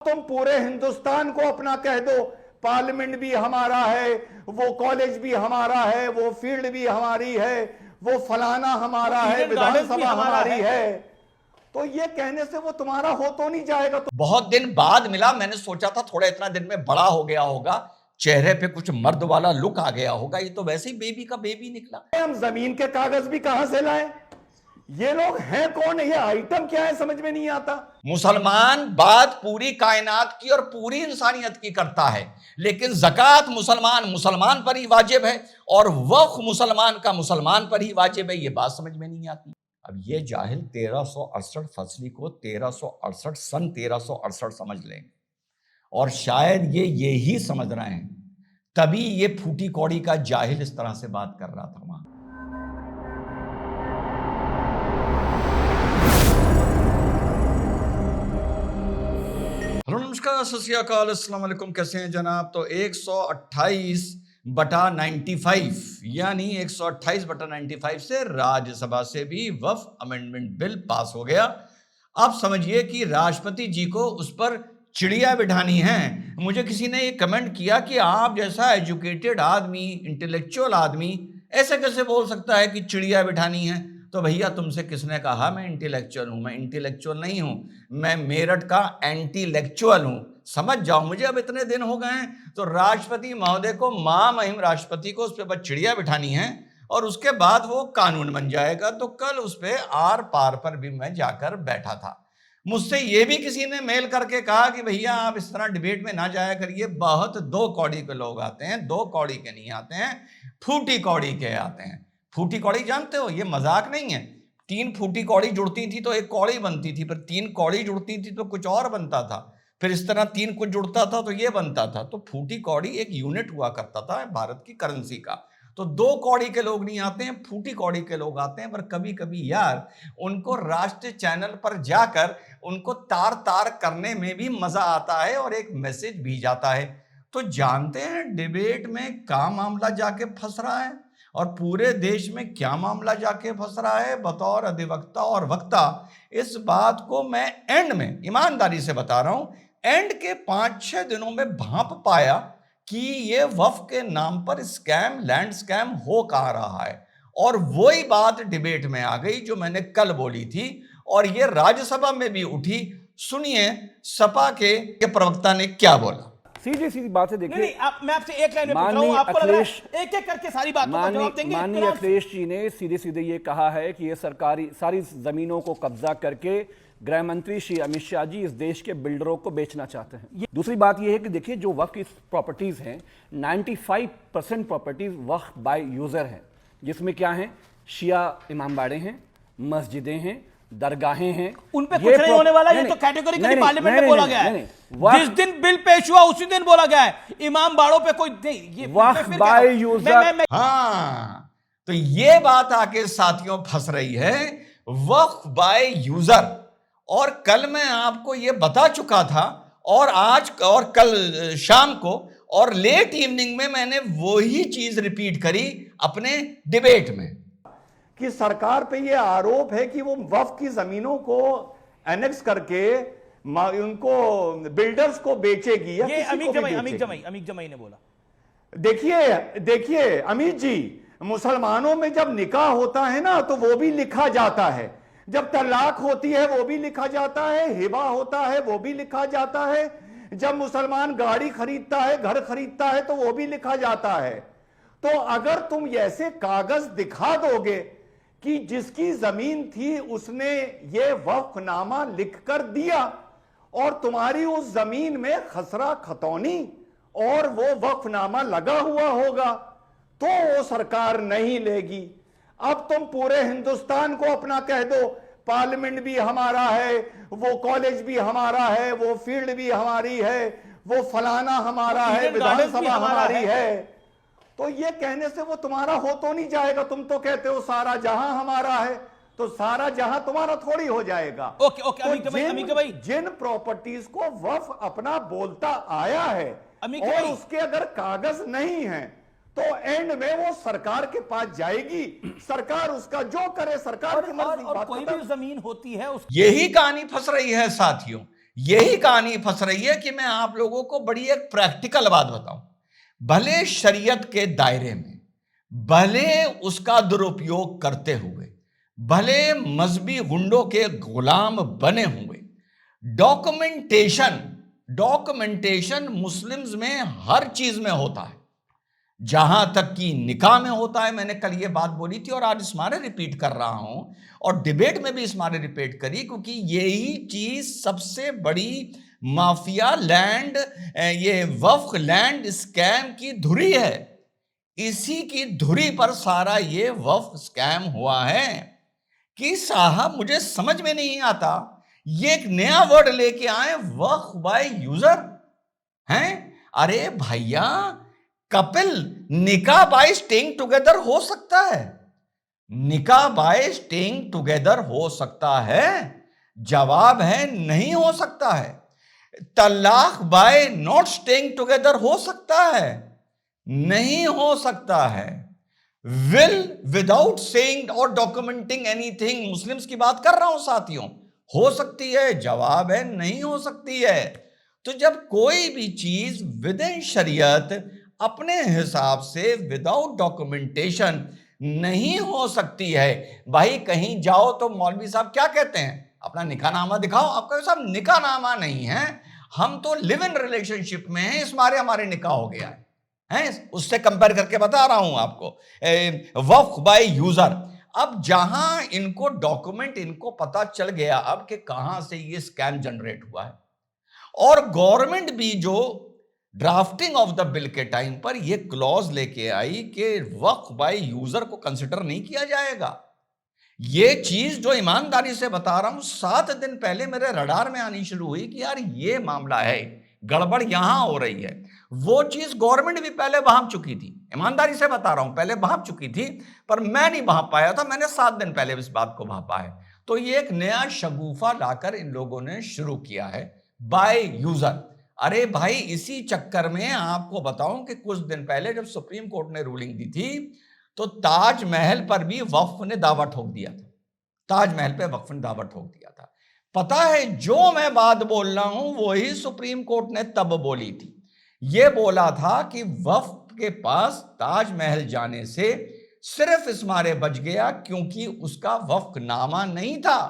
तुम पूरे हिंदुस्तान को अपना कह दो, पार्लियामेंट भी हमारा है, वो कॉलेज भी हमारा है, वो फील्ड भी हमारी है, वो फलाना हमारा है, विधानसभा हमारी है, तो ये कहने से वो तुम्हारा हो तो नहीं जाएगा। तो बहुत दिन बाद मिला, मैंने सोचा था थोड़ा इतना दिन में बड़ा हो गया होगा, चेहरे पे कुछ मर्द वाला लुक आ गया होगा, ये तो वैसे ही बेबी का बेबी निकला। हम जमीन के कागज भी कहां से लाए? ये लोग हैं कौन? ये आइटम क्या है, समझ में नहीं आता। मुसलमान बात पूरी कायनात की और पूरी इंसानियत की करता है, लेकिन ज़कात मुसलमान पर ही वाजिब है और वक्फ मुसलमान का मुसलमान पर ही वाजिब है, ये बात समझ में नहीं आती। अब ये जाहिल 1368 फसली को 1368 सन 1368 समझ लें, और शायद ये यही समझ रहे हैं, तभी ये फूटी कौड़ी का जाहिल इस तरह से बात कर रहा था वहां। हेलो नमस्कार, सत श्री अकाल, अस्सलाम वालेकुम, कैसे हैं जनाब? तो 128/95 यानी 128/95 से राज्यसभा से भी वक्फ अमेंडमेंट बिल पास हो गया। आप समझिए कि राष्ट्रपति जी को उस पर चिड़िया बिठानी है। मुझे किसी ने ये कमेंट किया कि आप जैसा एजुकेटेड आदमी, इंटेलेक्चुअल आदमी ऐसे कैसे बोल सकता है कि चिड़िया बिठानी है? तो भैया तुमसे किसने कहा मैं इंटेलेक्चुअल हूं? मैं इंटेलेक्चुअल नहीं हूं, मैं मेरठ का एंटीलेक्चुअल हूं, समझ जाओ। मुझे अब इतने दिन हो गए हैं, तो राष्ट्रपति महोदय को, महामहिम राष्ट्रपति को उस पर बस चिड़िया बिठानी है और उसके बाद वो कानून बन जाएगा। तो कल उस पर आर पार पर भी मैं जाकर बैठा था। मुझसे ये भी किसी ने मेल करके कहा कि भैया आप इस तरह डिबेट में ना जाया करिए, बहुत दो कौड़ी के लोग आते हैं, दो कौड़ी के नहीं आते हैं, फूटी कौड़ी के आते हैं। फूटी कौड़ी जानते हो, ये मजाक नहीं है। 3 फूटी कौड़ी जुड़ती थी तो एक कौड़ी बनती थी, फिर 3 कौड़ी जुड़ती थी तो कुछ और बनता था, फिर इस तरह 3 कुछ जुड़ता था तो ये बनता था। तो फूटी कौड़ी एक यूनिट हुआ करता था भारत की करेंसी का। तो 2 कौड़ी के लोग नहीं आते हैं, फूटी कौड़ी के लोग आते हैं। पर कभी कभी यार उनको राष्ट्रीय चैनल पर जाकर उनको तार तार करने में भी मजा आता है और एक मैसेज भी जाता है। तो जानते हैं डिबेट में क्या मामला जाके फंस रहा है और पूरे देश में क्या मामला जाके फंस रहा है। बतौर अधिवक्ता और वक्ता इस बात को मैं एंड में ईमानदारी से बता रहा हूं, एंड के 5-6 दिनों में भांप पाया कि ये वक्फ के नाम पर स्कैम, लैंड स्कैम हो कहां रहा है। और वही बात डिबेट में आ गई जो मैंने कल बोली थी और ये राज्यसभा में भी उठी। सुनिए सपा के प्रवक्ता ने क्या बोला। सीधी बात है। देखिए, मैं आपसे एक लाइन में पूछ रहा हूं, आपको लग रहा है एक-एक करके सारी बातों का जवाब देंगे? माननीय अखिलेश जी ने सीधे ये कहा है कि ये सरकारी सारी जमीनों को कब्जा करके गृह मंत्री श्री अमित शाह जी इस देश के बिल्डरों को बेचना चाहते हैं। दूसरी बात यह है कि देखिए, जो वक्फ की प्रॉपर्टीज हैं, 95% प्रॉपर्टीज वक्फ बाय यूजर हैं, जिसमें क्या है, शिया इमामबाड़े हैं, मस्जिदें हैं, दरगाहें हैं। उन पे कुछ नहीं होने वाला, ये तो कैटेगोरिकली पार्लियामेंट में बोला गया है। जिस दिन बिल पेश हुआ उसी दिन बोला गया है इमाम बाड़ों पे कोई नहीं। ये वक्फ बाय यूजर। हाँ, तो ये बात आके साथियों फंस रही है, वक्फ बाय यूजर। और कल मैं आपको ये बता चुका था और आज और कल शाम को और लेट इवनिंग में मैंने वही चीज रिपीट करी अपने डिबेट में कि सरकार पे ये आरोप है कि वो वक्फ की जमीनों को एनेक्स करके उनको बिल्डर्स को बेचेगी। ये अमीर जमाई ने बोला। देखिए अमित जी, मुसलमानों में जब निकाह होता है ना तो वो भी लिखा जाता है, जब तलाक होती है वो भी लिखा जाता है, हिबा होता है वो भी लिखा जाता है, जब मुसलमान गाड़ी खरीदता है, घर खरीदता है तो वो भी लिखा जाता है। तो अगर तुम ऐसे कागज दिखा दोगे कि जिसकी जमीन थी उसने ये वक्फनामा लिख कर दिया और तुम्हारी उस जमीन में खसरा खतौनी और वो वक्फनामा लगा हुआ होगा, तो वो सरकार नहीं लेगी। अब तुम पूरे हिंदुस्तान को अपना कह दो, पार्लियामेंट भी हमारा है, वो कॉलेज भी हमारा है, वो फील्ड भी हमारी है, वो फलाना हमारा है, विधानसभा हमारी है, तो ये कहने से वो तुम्हारा हो तो नहीं जाएगा। तुम तो कहते हो सारा जहां हमारा है, तो सारा जहां तुम्हारा थोड़ी हो जाएगा। ओके, तो जिन प्रॉपर्टीज को वक्फ अपना बोलता आया है और उसके अगर कागज नहीं है तो एंड में वो सरकार के पास जाएगी, सरकार उसका जो करे, सरकार की मर्जी। और कोई भी जमीन होती है यही कहानी फंस रही है साथियों, यही कहानी फंस रही है कि मैं आप लोगों को बड़ी एक प्रैक्टिकल बात बताऊं। भले शरीयत के दायरे में, भले उसका दुरुपयोग करते हुए, भले मजहबी गुंडों के गुलाम बने हुए, डॉक्यूमेंटेशन मुस्लिम्स में हर चीज में होता है, जहां तक कि निकाह में होता है। मैंने कल ये बात बोली थी और आज इस मारे रिपीट कर रहा हूं, और डिबेट में भी इस मारे रिपीट करी, क्योंकि यही चीज सबसे बड़ी माफिया लैंड, ये वक्फ लैंड स्कैम की धुरी है। इसी की धुरी पर सारा ये वक्फ स्कैम हुआ है कि साहब मुझे समझ में नहीं आता, ये एक नया वर्ड लेके आए, वक्फ बाय यूजर हैं। अरे भैया, कपिल निकाह बाय स्टेइंग टुगेदर हो सकता है, निकाह बाय स्टेइंग टुगेदर हो सकता है। जवाब है नहीं हो सकता है। तलाक बाय नॉट स्टेइंग टुगेदर हो सकता है, नहीं हो सकता है। विल विदाउट सेइंग और डॉक्यूमेंटिंग एनीथिंग, मुस्लिम्स की बात कर रहा हूं साथियों, हो सकती है। जवाब है नहीं हो सकती है। तो जब कोई भी चीज विद इन शरीयत अपने हिसाब से विदाउट डॉक्यूमेंटेशन नहीं हो सकती है, भाई कहीं जाओ तो मौलवी साहब क्या कहते हैं, अपना निकाहनामा दिखाओ। आपका साहब निकाहनामा नहीं है, हम तो लिव इन रिलेशनशिप में हैं, इस मारे हमारे निकाह हो गया है। उससे कंपेयर करके बता रहा हूं आपको, वक्फ बाय यूजर। अब जहां इनको डॉक्यूमेंट, इनको पता चल गया अब कि कहां से ये स्कैम जनरेट हुआ है, और गवर्नमेंट भी जो ड्राफ्टिंग ऑफ द बिल के टाइम पर ये क्लॉज लेके आई कि वक्फ बाय यूजर को कंसिडर नहीं किया जाएगा। ये चीज जो ईमानदारी से बता रहा हूं, 7 दिन पहले मेरे रडार में आनी शुरू हुई कि यार ये मामला है, गड़बड़ यहां हो रही है। वो चीज गवर्नमेंट भी पहले भांप चुकी थी, ईमानदारी से बता रहा हूं, पहले भांप चुकी थी, पर मैं नहीं भांप पाया था। मैंने 7 दिन पहले इस बात को भांपा है। तो ये एक नया शगुफा लाकर इन लोगों ने शुरू किया है, बाय यूजर। अरे भाई, इसी चक्कर में आपको बताऊं कि कुछ दिन पहले जब सुप्रीम कोर्ट ने रूलिंग दी थी, तो ताजमहल पर भी वक्फ ने दावा ठोक दिया था। ताजमहल पे वक्फ ने दावा ठोक दिया था। पता है, जो मैं बात बोल रहा हूं वही सुप्रीम कोर्ट ने तब बोली थी। यह बोला था कि वक्फ के पास ताजमहल जाने से सिर्फ इस मारे बच गया क्योंकि उसका वक्फनामा नहीं था।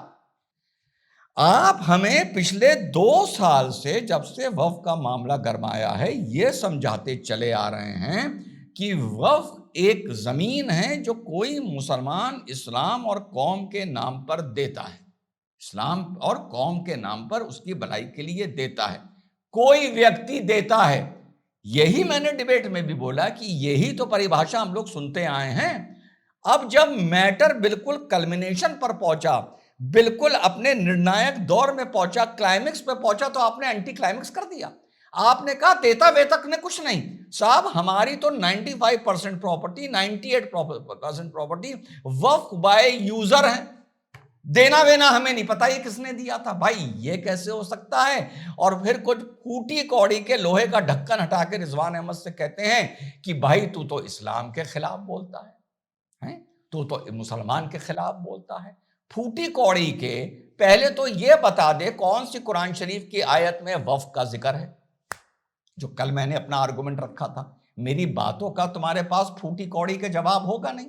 आप हमें पिछले 2 साल से, जब से वक्फ का मामला गरमाया है, यह समझाते चले आ रहे हैं कि वक्फ एक जमीन है जो कोई मुसलमान इस्लाम और कौम के नाम पर देता है, इस्लाम और कौम के नाम पर उसकी भलाई के लिए देता है, कोई व्यक्ति देता है। यही मैंने डिबेट में भी बोला कि यही तो परिभाषा हम लोग सुनते आए हैं। अब जब मैटर बिल्कुल कल्मिनेशन पर पहुंचा, बिल्कुल अपने निर्णायक दौर में पहुंचा, क्लाइमेक्स पे पहुंचा, तो आपने एंटी क्लाइमेक्स कर दिया। आपने कहा देता वेतक ने कुछ नहीं। साहब, हमारी तो 95% property, 98% property Waqf by user है। देना वेना हमें नहीं पता ये किसने दिया था। भाई ये कैसे हो सकता है? और फिर कुछ फूटी कौड़ी के लोहे का ढक्कन हटा के रिजवान अहमद से कहते हैं कि भाई तू तो इस्लाम के खिलाफ बोलता है, तू तो मुसलमान के खिलाफ बोलता है। फूटी कौड़ी के पहले तो ये बता दे कौन सी कुरान शरीफ की आयत में वक्फ का जिक्र है, जो कल मैंने अपना आर्गुमेंट रखा था। मेरी बातों का तुम्हारे पास फूटी कौड़ी के जवाब होगा नहीं,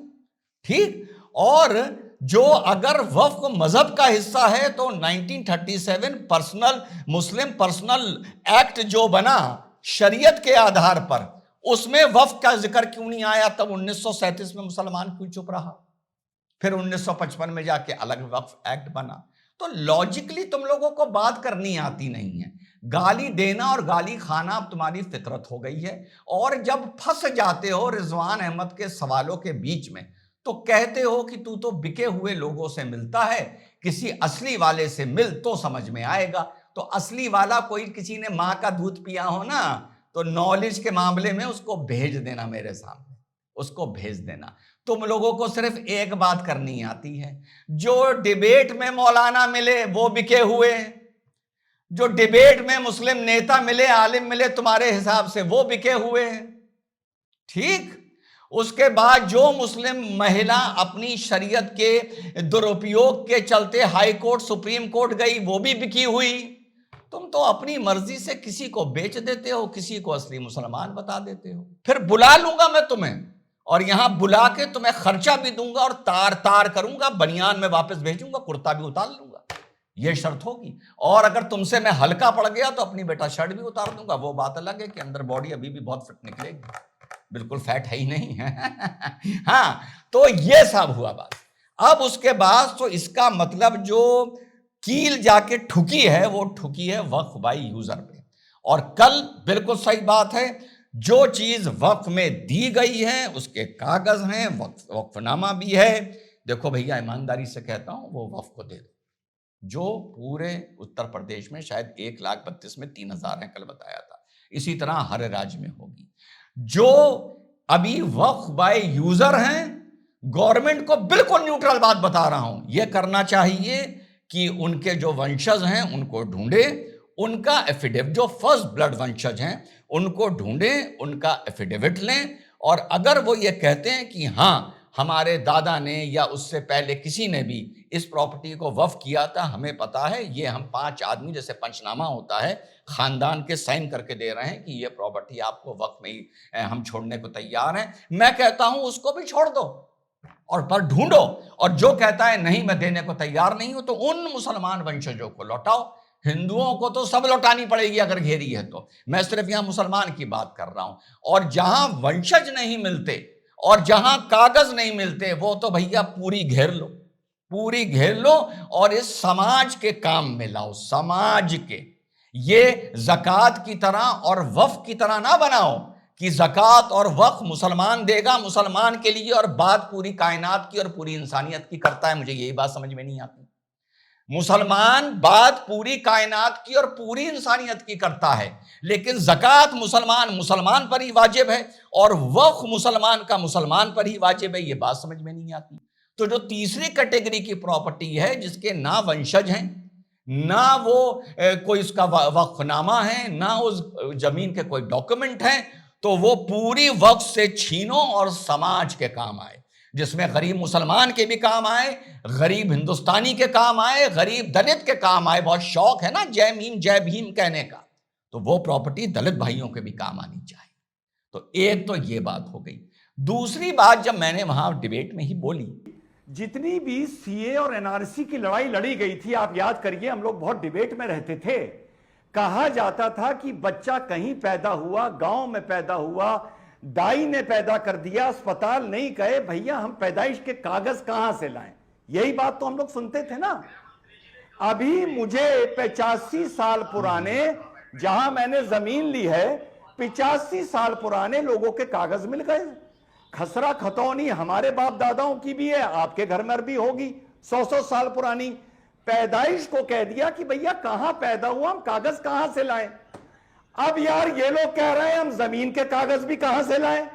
ठीक? और जो अगर वक्फ मजहब का हिस्सा है तो 1937 पर्सनल मुस्लिम पर्सनल एक्ट जो बना शरीयत के आधार पर, उसमें वक्फ का जिक्र क्यों नहीं आया? तब 1937 में मुसलमान क्यों चुप रहा? फिर 1955 में जाके अलग वक्फ एक्ट बना। तो लॉजिकली तुम लोगों को बात करनी आती नहीं है। गाली देना और गाली खाना अब तुम्हारी फितरत हो गई है। और जब फंस जाते हो रिजवान अहमद के सवालों के बीच में, तो कहते हो कि तू तो बिके हुए लोगों से मिलता है, किसी असली वाले से मिल तो समझ में आएगा। तो असली वाला कोई किसी ने मां का दूध पिया हो ना, तो नॉलेज के मामले में उसको भेज देना मेरे सामने, उसको भेज देना। तुम लोगों को सिर्फ एक बात करनी आती है, जो डिबेट में मौलाना मिले वो बिके हुए हैं, जो डिबेट में मुस्लिम नेता मिले, आलिम मिले, तुम्हारे हिसाब से वो बिके हुए हैं, ठीक? उसके बाद जो मुस्लिम महिला अपनी शरीयत के दुरुपयोग के चलते हाई कोर्ट सुप्रीम कोर्ट गई, वो भी बिकी हुई। तुम तो अपनी मर्जी से किसी को बेच देते हो, किसी को असली मुसलमान बता देते हो। फिर बुला लूंगा मैं तुम्हें और यहां बुला के तुम्हें खर्चा भी दूंगा और तार तार करूंगा, बनियान में वापस भेजूंगा, कुर्ता भी उतार लूंगा, यह शर्त होगी। और अगर तुमसे मैं हल्का पड़ गया तो अपनी बेटा शर्ट भी उतार दूंगा। वो बात अलग है कि अंदर बॉडी अभी भी बहुत फिट निकलेगी, बिल्कुल फैट है ही नहीं है। हाँ, तो ये सब हुआ बात। अब उसके बाद तो इसका मतलब जो कील जाके ठुकी है वो ठुकी है वक्फ बाई यूजर पे। और कल बिल्कुल सही बात है, जो चीज वक्फ में दी गई है उसके कागज हैं, वक्फनामा भी है। देखो भैया, ईमानदारी से कहता हूं, वो वक्फ को दे दो। जो पूरे उत्तर प्रदेश में शायद 1,32,000 में 3,000 है, कल बताया था, इसी तरह हर राज्य में होगी। जो अभी वक्फ बाय यूजर हैं, गवर्नमेंट को बिल्कुल न्यूट्रल बात बता रहा हूं, यह करना चाहिए कि उनके जो वंशज हैं उनको ढूंढे, उनका एफिडेविट, जो फर्स्ट ब्लड वंशज हैं उनको ढूंढे, उनका एफिडेविट लें। और अगर वो ये कहते हैं कि हाँ हमारे दादा ने या उससे पहले किसी ने भी इस प्रॉपर्टी को वक्फ किया था, हमें पता है, ये हम 5 आदमी, जैसे पंचनामा होता है, खानदान के साइन करके दे रहे हैं कि ये प्रॉपर्टी आपको वक्फ में ही हम छोड़ने को तैयार हैं, मैं कहता हूं उसको भी छोड़ दो और पर ढूंढो। और जो कहता है नहीं मैं देने को तैयार नहीं हूं, तो उन मुसलमान वंशजों को लौटाओ। हिंदुओं को तो सब लौटानी पड़ेगी अगर घेरी है तो, मैं सिर्फ यहां मुसलमान की बात कर रहा हूं। और जहां वंशज नहीं मिलते और जहां कागज नहीं मिलते, वो तो भैया पूरी घेर लो, पूरी घेर लो और इस समाज के काम में लाओ, समाज के। ये ज़कात की तरह और वक्फ की तरह ना बनाओ कि ज़कात और वक्फ मुसलमान देगा मुसलमान के लिए और बात पूरी कायनात की और पूरी इंसानियत की करता है। मुझे यही बात समझ में नहीं आती। मुसलमान बात पूरी कायनात की और पूरी इंसानियत की करता है, लेकिन ज़कात मुसलमान पर ही वाजिब है और वक्फ मुसलमान का मुसलमान पर ही वाजिब है। ये बात समझ में नहीं आती। तो जो तीसरी कैटेगरी की प्रॉपर्टी है, जिसके ना वंशज हैं, ना वो कोई उसका वक्फनामा है, ना उस जमीन के कोई डॉक्यूमेंट है, तो वो पूरी वक्फ से छीनो और समाज के काम आए, जिसमें गरीब मुसलमान के भी काम आए, गरीब हिंदुस्तानी के काम आए, गरीब दलित के काम आए। बहुत शौक है ना जय भीम कहने का, तो वो प्रॉपर्टी दलित भाइयों के भी काम आनी चाहिए। तो एक तो ये बात हो गई। दूसरी बात, जब मैंने वहां डिबेट में ही बोली, जितनी भी सीए और एनआरसी की लड़ाई लड़ी गई थी, आप याद करिए, हम लोग बहुत डिबेट में रहते थे। कहा जाता था कि बच्चा कहीं पैदा हुआ, गांव में पैदा हुआ, दाई ने पैदा कर दिया, अस्पताल नहीं गए, भैया हम पैदाइश के कागज कहां से लाएं? यही बात तो हम लोग सुनते थे ना। अभी मुझे 85 साल पुराने, जहां मैंने जमीन ली है, 85 साल पुराने लोगों के कागज मिल गए। खसरा खतौनी हमारे बाप दादाओं की भी है, आपके घर में भी होगी, 100 साल पुरानी। पैदाइश को कह दिया कि भैया कहां पैदा हुआ, हम कागज कहां से लाएं? अब यार ये लोग कह रहे हैं हम जमीन के कागज भी कहां से लाएं?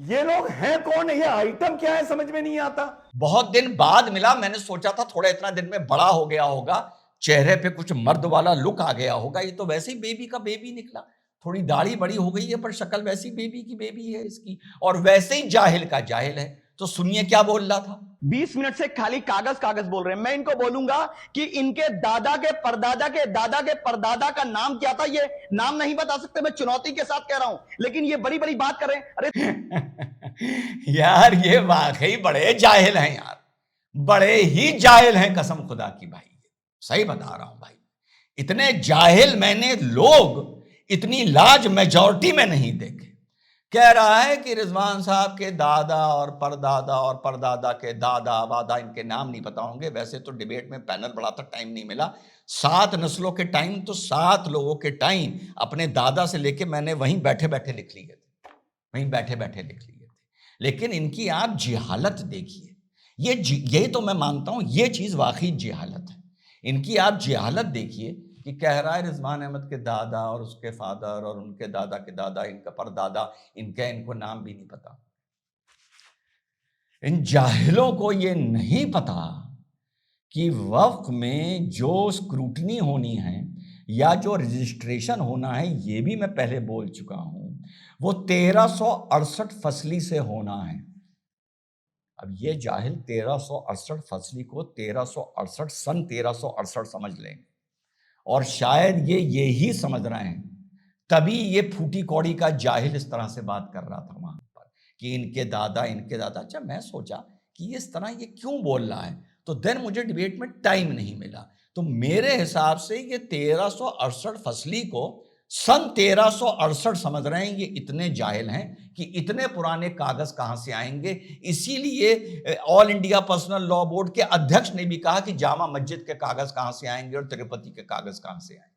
ये लोग हैं कौन? ये आइटम क्या है, समझ में नहीं आता। बहुत दिन बाद मिला, मैंने सोचा था थोड़ा इतना दिन में बड़ा हो गया होगा, चेहरे पे कुछ मर्द वाला लुक आ गया होगा, ये तो वैसे ही बेबी का बेबी निकला। थोड़ी दाढ़ी बड़ी हो गई है पर शक्ल वैसी बेबी की बेबी है इसकी, और वैसे ही जाहिल का जाहिल है। तो सुनिए क्या बोल रहा था। 20 मिनट से खाली कागज कागज बोल रहे हैं। मैं इनको बोलूंगा कि इनके दादा के परदादा के दादा के परदादा का नाम क्या था, ये नाम नहीं बता सकते। मैं चुनौती के साथ कह रहा हूं, लेकिन ये बड़ी बड़ी बात कर रहे हैं। अरे यार, ये वाकई बड़े जाहिल हैं यार, बड़े ही जाहिल हैं, कसम खुदा की भाई, सही बता रहा हूं भाई। इतने जाहिल मैंने लोग इतनी लाज मेजॉरिटी में नहीं देखे। कह रहा है कि रिजवान साहब के दादा और परदादा के दादा वादा, इनके नाम नहीं पता होंगे। वैसे तो डिबेट में पैनल बड़ा था, टाइम नहीं मिला। 7 नस्लों के टाइम, तो 7 लोगों के टाइम अपने दादा से लेके मैंने वहीं बैठे बैठे लिख लिए थे, वहीं बैठे बैठे लिख लिए थे। लेकिन इनकी आप जिहालत देखिए, यही तो मैं मानता हूं, ये चीज वाकई जिहालत है। इनकी आप जिहालत देखिए कि कह रहा है रिजवान अहमद के दादा और उसके फादर और उनके दादा के दादा, इनका परदादा, इनको नाम भी नहीं पता। इन जाहिलों को ये नहीं पता कि वक्फ में जो स्क्रूटनी होनी है या जो रजिस्ट्रेशन होना है, ये भी मैं पहले बोल चुका हूं, वो 1368 फसली से होना है। अब ये जाहिल 1368 फसली को 1368 सन 1368 समझ लेंगे और शायद ये यही समझ रहे हैं, तभी ये फूटी कौड़ी का जाहिल इस तरह से बात कर रहा था वहां पर कि इनके दादा। अच्छा, मैं सोचा कि ये इस तरह ये क्यों बोल रहा है, तो देन मुझे डिबेट में टाइम नहीं मिला। तो मेरे हिसाब से ये 1368 फसली को सन 1368 समझ रहे हैं। ये इतने जाहिल हैं कि इतने पुराने कागज कहां से आएंगे। इसीलिए all India personal law board के अध्यक्ष ने भी कहा कि जामा मस्जिद के कागज कहां से आएंगे और तिरुपति के कागज कहां से आएंगे।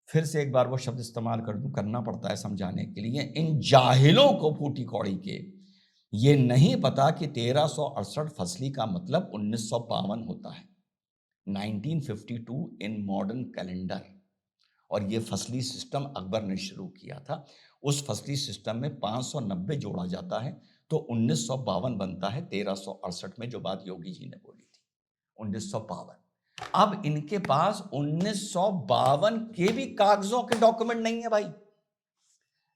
फिर से एक बार वो शब्द इस्तेमाल करना पड़ता है समझाने के लिए। इन जाहिलों को फूटी कौड़ी के ये नहीं पता कि 1368 फसली का मतलब 1952 होता है, 1952 इन मॉडर्न कैलेंडर। और ये फसली सिस्टम अकबर ने शुरू किया था। उस फसली सिस्टम में 590 जोड़ा जाता है तो 1952 बनता है। 1368 में जो बात योगी जी ने बोली थी 1952। अब इनके पास 1952 के भी कागजों के डॉक्यूमेंट नहीं है भाई,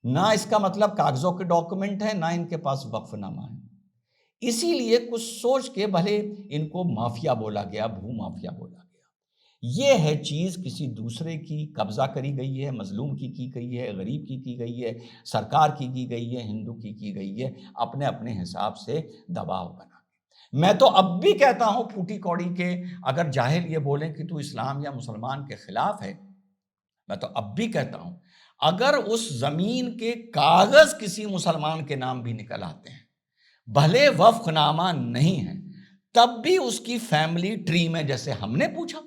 ना इसका मतलब कागजों के डॉक्यूमेंट है, ना इनके पास वक्फनामा है। इसीलिए कुछ सोच के भले इनको माफिया बोला गया, भू माफिया बोला गया। ये है चीज किसी दूसरे की कब्जा करी गई है, मजलूम की गई है, गरीब की गई है, सरकार की गई है, हिंदू की गई है, अपने अपने हिसाब से दबाव बना। मैं तो अब भी कहता हूं फूटी कौड़ी के, अगर जाहिल ये बोलें कि तू इस्लाम या मुसलमान के खिलाफ है, मैं तो अब भी कहता हूं अगर उस जमीन के कागज किसी मुसलमान के नाम भी निकल आते हैं, भले वक्फनामा नहीं है, तब भी उसकी फैमिली ट्री में, जैसे हमने पूछा,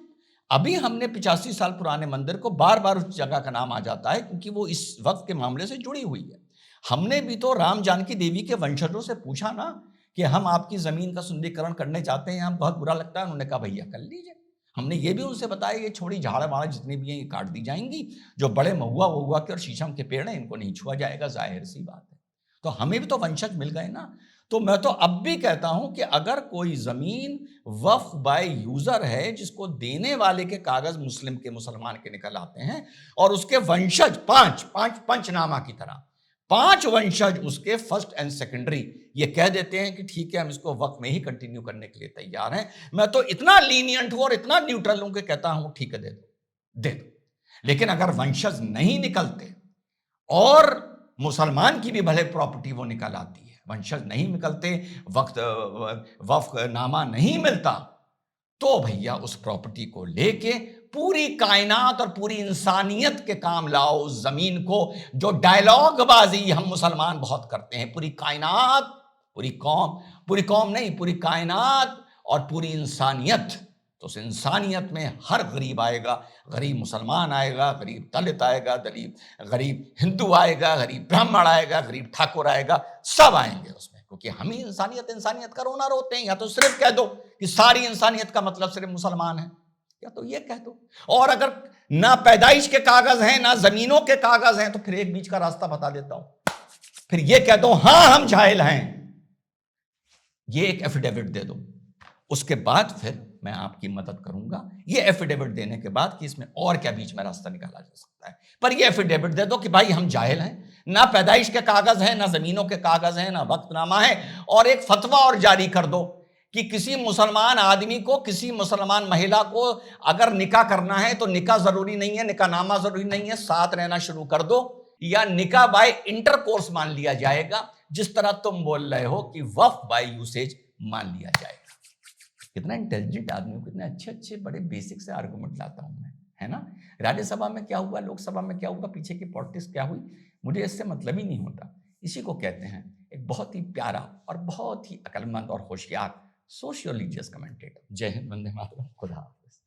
अभी हमने 85 साल पुराने मंदिर को बार बार उस जगह का नाम आ जाता है क्योंकि वो इस वक्त के मामले से जुड़ी हुई है। हमने भी तो राम जानकी देवी के वंशजों से पूछा ना कि हम आपकी जमीन का सुंदरीकरण करने चाहते हैं, हम बहुत बुरा लगता है। उन्होंने कहा भैया कर लीजिए। हमने ये भी उनसे बताया ये छोड़ी झाड़ वाड़ जितनी भी हैं ये काट दी जाएंगी, जो बड़े महुआ के और शीशम के पेड़ हैं इनको नहीं छुआ जाएगा, जाहिर सी बात है। तो हमें भी तो वंशज मिल गए ना। तो मैं तो अब भी कहता हूं कि अगर कोई जमीन वक्फ बाय यूजर है जिसको देने वाले के कागज मुस्लिम के, मुसलमान के निकल आते हैं और उसके वंशज पांच पंचनामा की तरह 5 वंशज उसके फर्स्ट एंड सेकेंडरी ये कह देते हैं कि ठीक है हम इसको वक्त में ही कंटिन्यू करने के लिए तैयार हैं, मैं तो इतना लीनियंट हूं और इतना न्यूट्रल हूं कि कहता हूं ठीक है दे दो। लेकिन अगर वंशज नहीं निकलते और मुसलमान की भी भले प्रॉपर्टी वो निकल आती है, वंशज नहीं निकलते, वक्फनामा नहीं मिलता, तो भैया उस प्रॉपर्टी को लेके पूरी कायनात और पूरी इंसानियत के काम लाओ उस जमीन को। जो डायलॉग बाजी हम मुसलमान बहुत करते हैं, पूरी कायनात, पूरी कौम नहीं, पूरी कायनात और पूरी इंसानियत, तो उस इंसानियत में हर गरीब आएगा, गरीब मुसलमान आएगा, गरीब दलित आएगा, गरीब हिंदू आएगा, गरीब ब्राह्मण आएगा, गरीब ठाकुर आएगा, सब आएंगे उसमें, क्योंकि हम ही इंसानियत का रोना रोते हैं। या तो सिर्फ कह दो कि सारी इंसानियत का मतलब सिर्फ मुसलमान है, या तो ये कह दो। और अगर ना पैदाइश के कागज हैं ना जमीनों के कागज हैं तो फिर एक बीच का रास्ता बता देता हूं, फिर ये कह दो हां हम जाहिल हैं, ये एक एफिडेविट दे दो, उसके बाद फिर मैं आपकी मदद करूंगा। ये एफिडेविट देने के बाद कि इसमें और क्या बीच में रास्ता निकाला जा सकता है, पर ये एफिडेविट दे दो कि भाई हम जाहिल हैं, ना पैदाइश के कागज हैं, ना जमीनों के कागज हैं, ना वक्तनामा है, और एक फतवा और जारी कर दो कि किसी मुसलमान आदमी को, किसी मुसलमान महिला को अगर निकाह करना है तो निकाह जरूरी नहीं है, निकाहनामा जरूरी नहीं है, साथ रहना शुरू कर दो, या निकाह बाय इंटरकोर्स मान लिया जाएगा, जिस तरह तुम बोल रहे हो कि वक्फ बाय यूसेज मान लिया जाएगा। कितना इंटेलिजेंट आदमी हूं, कितने अच्छे अच्छे बड़े बेसिक से आर्गुमेंट लाता हूं मैं, है ना। राज्यसभा में क्या हुआ, लोकसभा में क्या हुआ, पीछे की पॉलिटिक्स क्या हुई, मुझे इससे मतलब ही नहीं होता। इसी को कहते हैं एक बहुत ही प्यारा और बहुत ही अक्लमंद और होशियार सोशियोलॉजिस्ट कमेंटेटर। जय हिंद, वंदे मातरम, खुदा हाफिज।